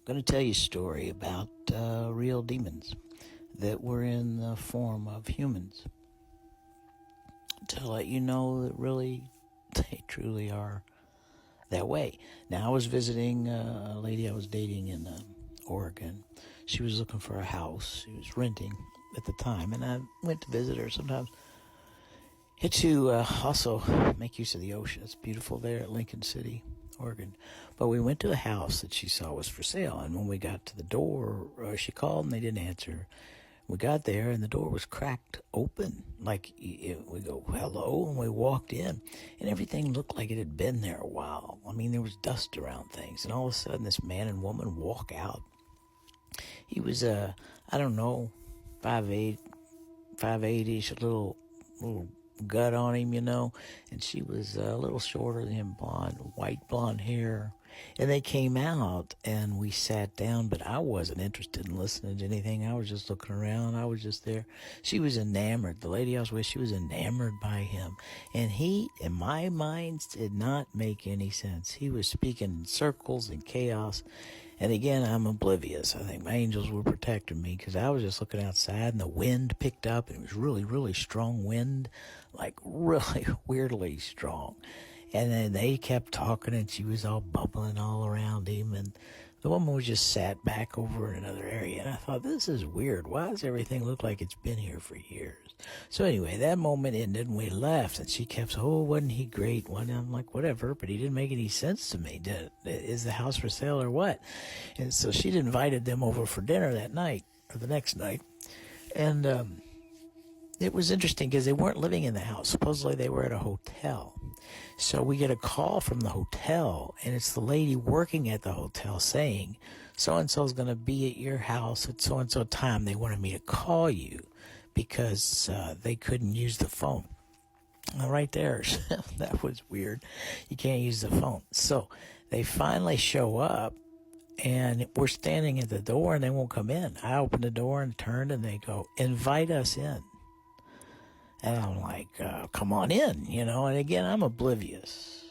going to tell you a story about real demons that were in the form of humans to let you know that really they truly are that way. Now, I was visiting a lady I was dating in Oregon. She was looking for a house. She was renting at the time, and I went to visit her sometimes. Had to also make use of the ocean. It's beautiful there at Lincoln City, Oregon. But we went to a house that she saw was for sale, and when we got to the door, she called and they didn't answer. We got there and the door was cracked open. Like, we go, hello, and we walked in, and everything looked like it had been there a while. I mean, there was dust around things, and all of a sudden this man and woman walk out. He was, I don't know, 5'8", 5'8"-ish, a little gut on him, and she was a little shorter than him, white blonde hair. And they came out and we sat down, but I wasn't interested in listening to anything. I was just looking around. I was just there. She was enamored. The lady I was with, she was enamored by him. And he, in my mind, did not make any sense. He was speaking in circles and chaos. And again, I'm oblivious. I think my angels were protecting me because I was just looking outside and the wind picked up and it was really, really strong wind, like really weirdly strong. And then they kept talking and she was all bubbling all around him, and the woman was just sat back over in another area. And I thought, this is weird. Why does everything look like it's been here for years? So anyway, that moment ended and we left, and she kept saying, oh, wasn't he great? And I'm like, whatever, but he didn't make any sense to me. Is the house for sale or what? And so she'd invited them over for dinner that night or the next night. And it was interesting because they weren't living in the house. Supposedly they were at a hotel. So we get a call from the hotel, and it's the lady working at the hotel saying, so-and-so is going to be at your house at so-and-so time. They wanted me to call you because they couldn't use the phone. Right there. That was weird. You can't use the phone. So they finally show up, and we're standing at the door, and they won't come in. I opened the door and turned, and they go, invite us in. And I'm like, come on in, and again, I'm oblivious.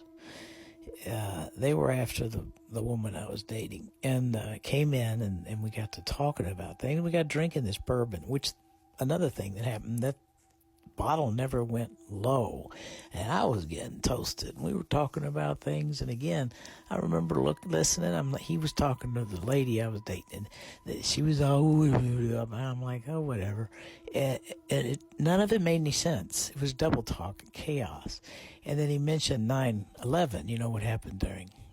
They were after the woman I was dating, and came in, and we got to talking about things. We got drinking this bourbon, which another thing that happened, that bottle never went low, and I was getting toasted. We were talking about things, and again, I remember listening. He was talking to the lady I was dating, and she was all, and I'm like, oh, whatever. And none of it made any sense. It was double talk and chaos. And then he mentioned 9/11. What happened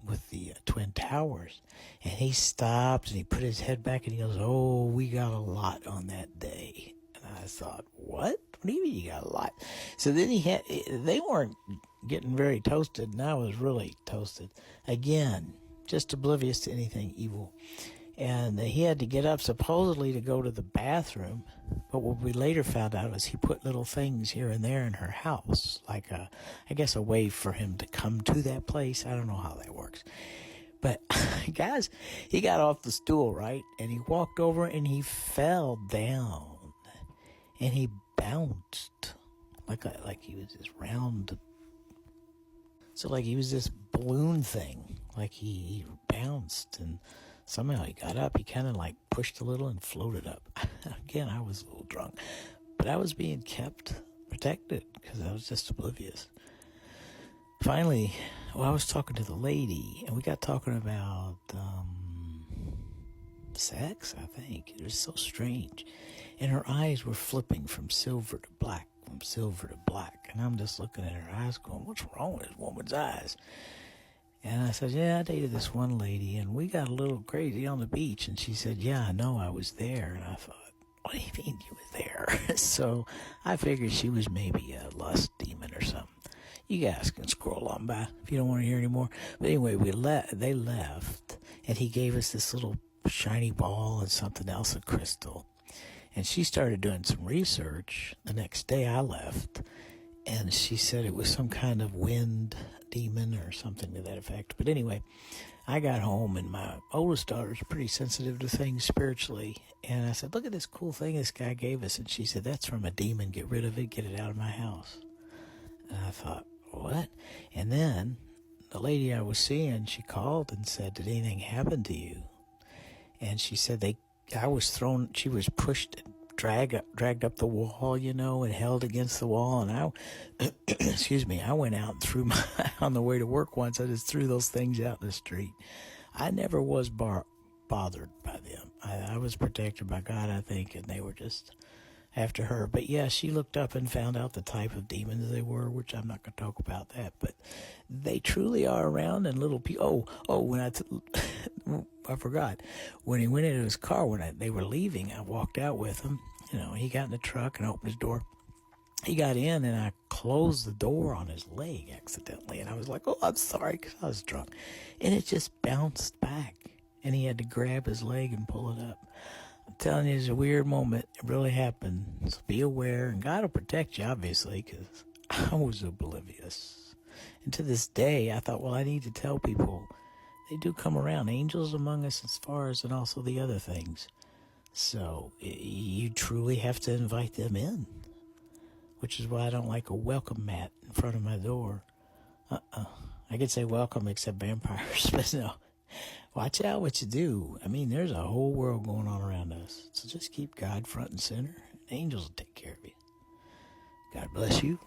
with the Twin Towers, and he stopped and he put his head back and he goes, oh, we got a lot on that day. And I thought, what? What do you mean you got a lot? So then they weren't getting very toasted, and I was really toasted. Again, just oblivious to anything evil. And he had to get up supposedly to go to the bathroom, but what we later found out is he put little things here and there in her house, like I guess a way for him to come to that place. I don't know how that works. But, guys, he got off the stool, right? And he walked over and he fell down. And he bounced like he was this round. So like he was this balloon thing. Like he bounced, and somehow he got up. He kind of like pushed a little and floated up. Again, I was a little drunk. But I was being kept protected because I was just oblivious. Finally, I was talking to the lady, and we got talking about sex, I think. It was so strange. And her eyes were flipping from silver to black, from silver to black. And I'm just looking at her eyes going, what's wrong with this woman's eyes? And I said, yeah, I dated this one lady, and we got a little crazy on the beach. And she said, yeah, I know, I was there. And I thought, what do you mean you were there? So I figured she was maybe a lust demon or something. You guys can scroll on by if you don't want to hear anymore. But anyway, they left, and he gave us this little shiny ball and something else, a crystal. And she started doing some research. The next day I left, and she said it was some kind of wind demon or something to that effect. But anyway, I got home, and my oldest daughter's pretty sensitive to things spiritually. And I said, look at this cool thing this guy gave us. And she said, that's from a demon. Get rid of it. Get it out of my house. And I thought, what? And then the lady I was seeing, she called and said, did anything happen to you? And she said she was pushed, dragged up the wall, and held against the wall. And excuse me, I went out and threw on the way to work once, I just threw those things out in the street. I never was bothered by them. I was protected by God, I think, and they were just after her. But yeah, she looked up and found out the type of demons they were, which I'm not going to talk about that. But they truly are around, and little people. When I forgot. When he went into his car, they were leaving, I walked out with him. He got in the truck and opened his door. He got in, and I closed the door on his leg accidentally. And I was like, oh, I'm sorry, because I was drunk. And it just bounced back, and he had to grab his leg and pull it up. I'm telling you, it's a weird moment. It really happened. So be aware, and God will protect you, obviously, because I was oblivious. And to this day, I thought, well, I need to tell people. They do come around, angels among us as far as, and also the other things. So you truly have to invite them in, which is why I don't like a welcome mat in front of my door. I could say welcome except vampires, but no. Watch out what you do. I mean, there's a whole world going on around us. So just keep God front and center. And angels will take care of you. God bless you.